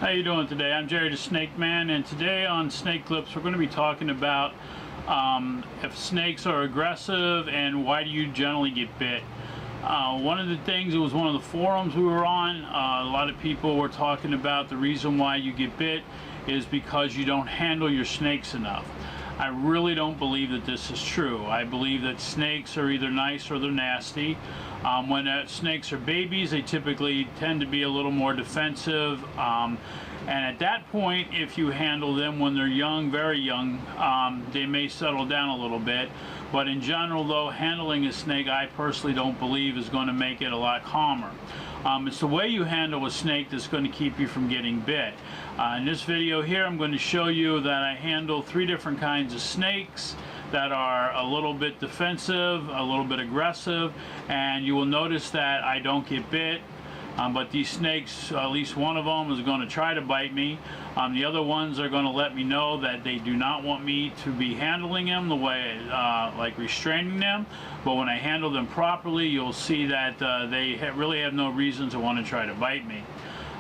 How you doing today? I'm Jerry the Snake Man, and today on Snake Clips we're going to be talking about if snakes are aggressive and why do you generally get bit. One of the things, it was one of the forums we were on, a lot of people were talking about the reason why you get bit is because you don't handle your snakes enough. I really don't believe that this is true. I believe that snakes are either nice or they're nasty. When snakes are babies, they typically tend to be a little more defensive. And at that point, if you handle them when they're young, very young, they may settle down a little bit. But in general, though, handling a snake, I personally don't believe is going to make it a lot calmer. It's the way you handle a snake that's going to keep you from getting bit. In this video here, I'm going to show you that I handle 3 different kinds of snakes that are a little bit defensive, a little bit aggressive, and you will notice that I don't get bit. But these snakes, at least one of them is going to try to bite me. The other ones are going to let me know that they do not want me to be handling them the way, like restraining them. But when I handle them properly, you'll see that they really have no reason to want to try to bite me.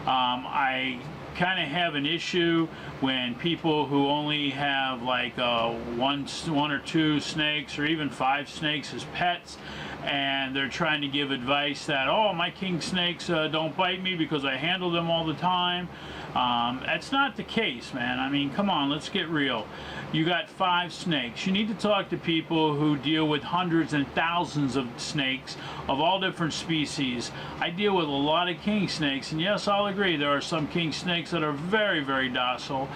I kind of have an issue when people who only have like one or 2 snakes or even 5 snakes as pets, and they're trying to give advice that, oh, my king snakes don't bite me because I handle them all the time. That's not the case, man. I mean, come on, let's get real. You got 5 snakes. You need to talk to people who deal with hundreds and thousands of snakes of all different species. I deal with a lot of king snakes, and yes, I'll agree, there are some king snakes that are very, very docile.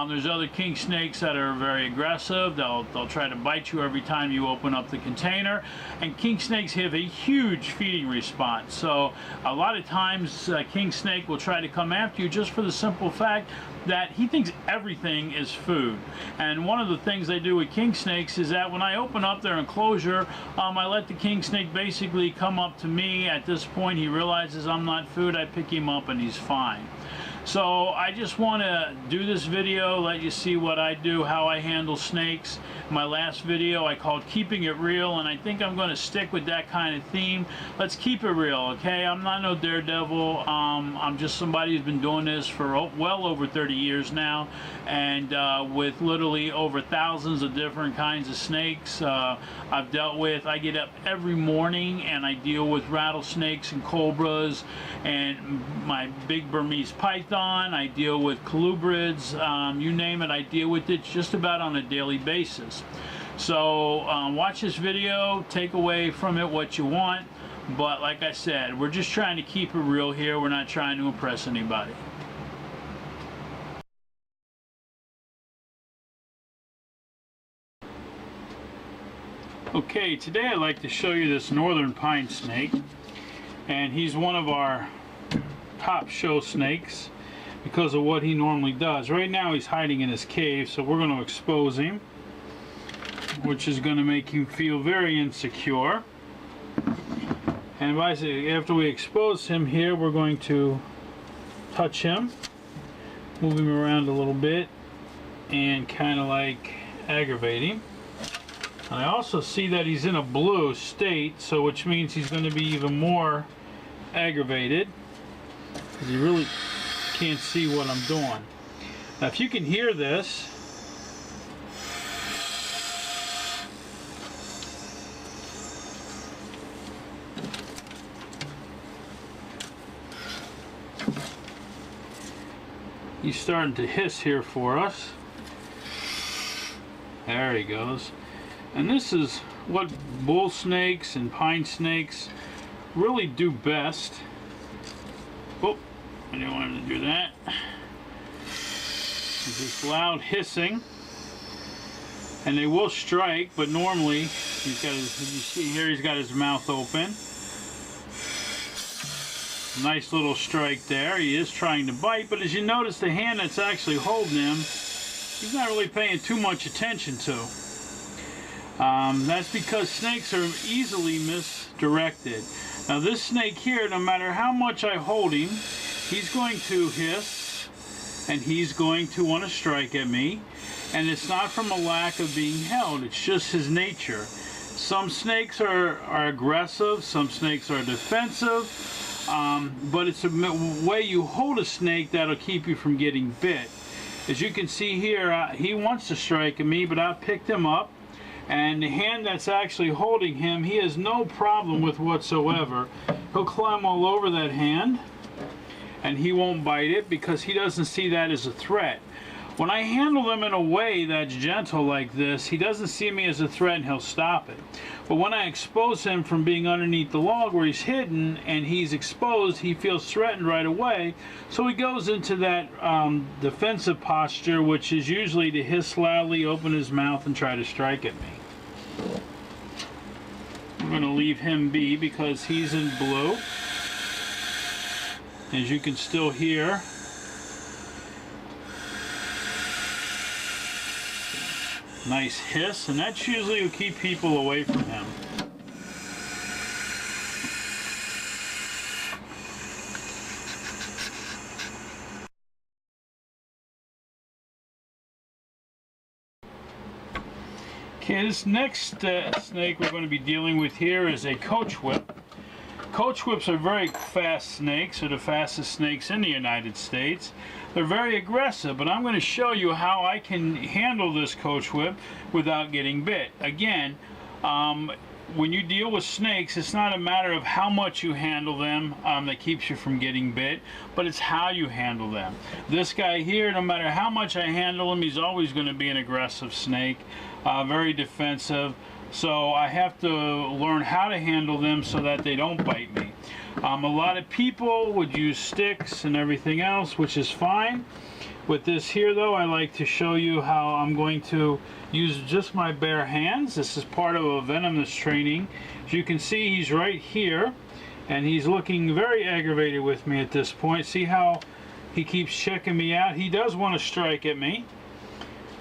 There's other king snakes that are very aggressive. They'll try to bite you every time you open up the container. And king snakes have a huge feeding response. So a lot of times king snake will try to come after you just for the simple fact that he thinks everything is food. And one of the things they do with king snakes is that when I open up their enclosure, I let the king snake basically come up to me. At this point, he realizes I'm not food. I pick him up and he's fine. So I just want to do this video, let you see what I do, how I handle snakes. My last video I called Keeping It Real, and I think I'm going to stick with that kind of theme. Let's keep it real, okay? I'm not no daredevil. I'm just somebody who's been doing this for well over 30 years now, and with literally over thousands of different kinds of snakes I've dealt with. I get up every morning and I deal with rattlesnakes and cobras and my big Burmese python. I deal with colubrids, you name it, I deal with it just about on a daily basis. So watch this video, take away from it what you want, but like I said, we're just trying to keep it real here. We're not trying to impress anybody. Okay, today I'd like to show you this northern pine snake, and he's one of our top show snakes because of what he normally does. Right now he's hiding in his cave, so we're going to expose him, which is going to make him feel very insecure. And after we expose him here, we're going to touch him, move him around a little bit, and kind of like aggravate him. And I also see that he's in a blue state, so which means he's going to be even more aggravated because he really can't see what I'm doing. Now, if you can hear this, he's starting to hiss here for us. There he goes. And this is what bull snakes and pine snakes really do best. Oh, I didn't want him to do that. It's this loud hissing, and they will strike, but normally he's got his, you see here, he's got his mouth open. Nice little strike there. He is trying to bite, but as you notice, the hand that's actually holding him, he's not really paying too much attention to. That's because snakes are easily misdirected. Now this snake here, no matter how much I hold him, he's going to hiss and he's going to want to strike at me. And it's not from a lack of being held, it's just his nature. Some snakes are aggressive, some snakes are defensive. but it's a way you hold a snake that'll keep you from getting bit. As you can see here, he wants to strike at me, but I picked him up, and the hand that's actually holding him, he has no problem with whatsoever. He'll climb all over that hand, and he won't bite it because he doesn't see that as a threat. When I handle them in a way that's gentle like this, he doesn't see me as a threat and he'll stop it. But when I expose him from being underneath the log where he's hidden and he's exposed, he feels threatened right away. So he goes into that defensive posture, which is usually to hiss loudly, open his mouth, and try to strike at me. I'm going to leave him be because he's in blue. As you can still hear, nice hiss, and that's usually will keep people away from him. Okay, this next snake we're going to be dealing with here is a coach whip. Coach whips are very fast snakes. They're the fastest snakes in the United States. They're very aggressive, but I'm going to show you how I can handle this coach whip without getting bit. Again, when you deal with snakes, it's not a matter of how much you handle them that keeps you from getting bit, but it's how you handle them. This guy here, no matter how much I handle him, he's always going to be an aggressive snake, very defensive. So I have to learn how to handle them so that they don't bite me. A lot of people would use sticks and everything else, which is fine. With this here though, I like to show you how I'm going to use just my bare hands. This is part of a venomous training. As you can see, he's right here and he's looking very aggravated with me at this point. See how he keeps checking me out? He does want to strike at me.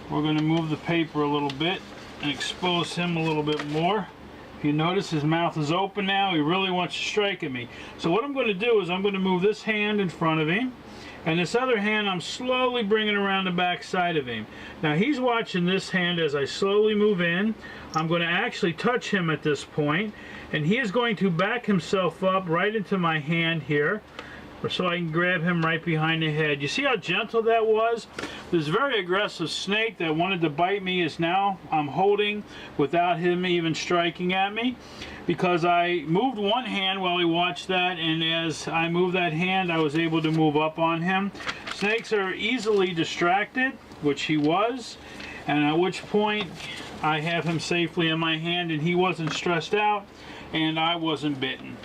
We're going to move the paper a little bit and expose him a little bit more. If you notice, his mouth is open now. He really wants to strike at me. So what I'm going to do is I'm going to move this hand in front of him, and this other hand I'm slowly bringing around the back side of him. Now he's watching this hand as I slowly move in. I'm going to actually touch him at this point, and he is going to back himself up right into my hand here, so I can grab him right behind the head. You see how gentle that was? This very aggressive snake that wanted to bite me is now I'm holding without him even striking at me, because I moved one hand while he watched that, and as I moved that hand I was able to move up on him. Snakes are easily distracted, which he was, and at which point I have him safely in my hand and he wasn't stressed out and I wasn't bitten.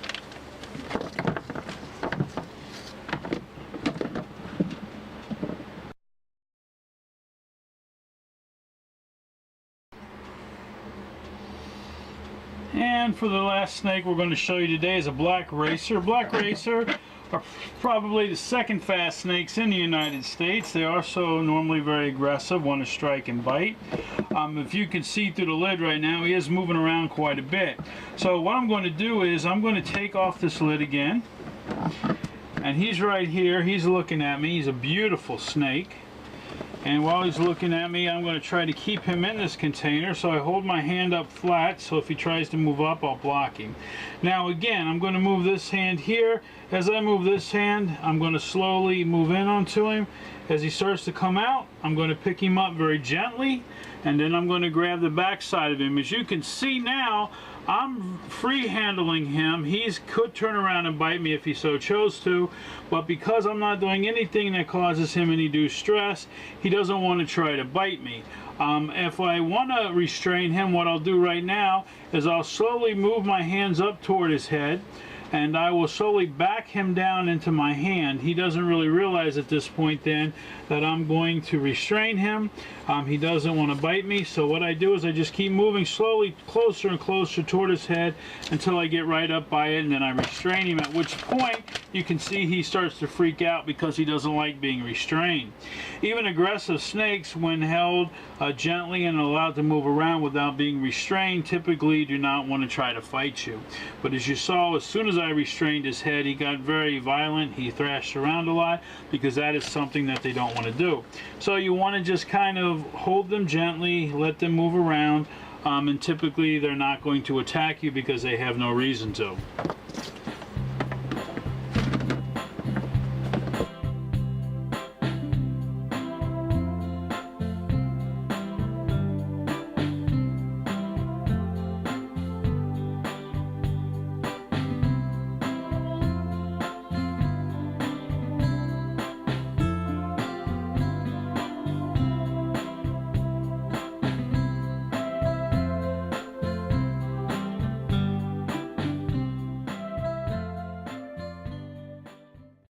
And for the last snake we're going to show you today is a black racer. Black racer are probably the second fast snakes in the United States. They are also normally very aggressive, want to strike and bite. If you can see through the lid right now, he is moving around quite a bit. So what I'm going to do is I'm going to take off this lid again. And he's right here. He's looking at me. He's a beautiful snake. And while he's looking at me, I'm going to try to keep him in this container. So I hold my hand up flat, so if he tries to move up, I'll block him. Now again, I'm going to move this hand here. As I move this hand, I'm going to slowly move in onto him. As he starts to come out, I'm going to pick him up very gently, and then I'm going to grab the back side of him. As you can see now, I'm free handling him. He could turn around and bite me if he so chose to, but because I'm not doing anything that causes him any distress, he doesn't want to try to bite me. If I want to restrain him, what I'll do right now is I'll slowly move my hands up toward his head, and I will slowly back him down into my hand. He doesn't really realize at this point then that I'm going to restrain him. He doesn't want to bite me, so what I do is I just keep moving slowly closer and closer toward his head until I get right up by it, and then I restrain him, at which point you can see he starts to freak out because he doesn't like being restrained. Even aggressive snakes, when held gently and allowed to move around without being restrained, typically do not want to try to fight you. But as you saw, as soon as I restrained his head, he got very violent. He thrashed around a lot because that is something that they don't want to do. So you want to just kind of hold them gently, let them move around, and typically they're not going to attack you because they have no reason to.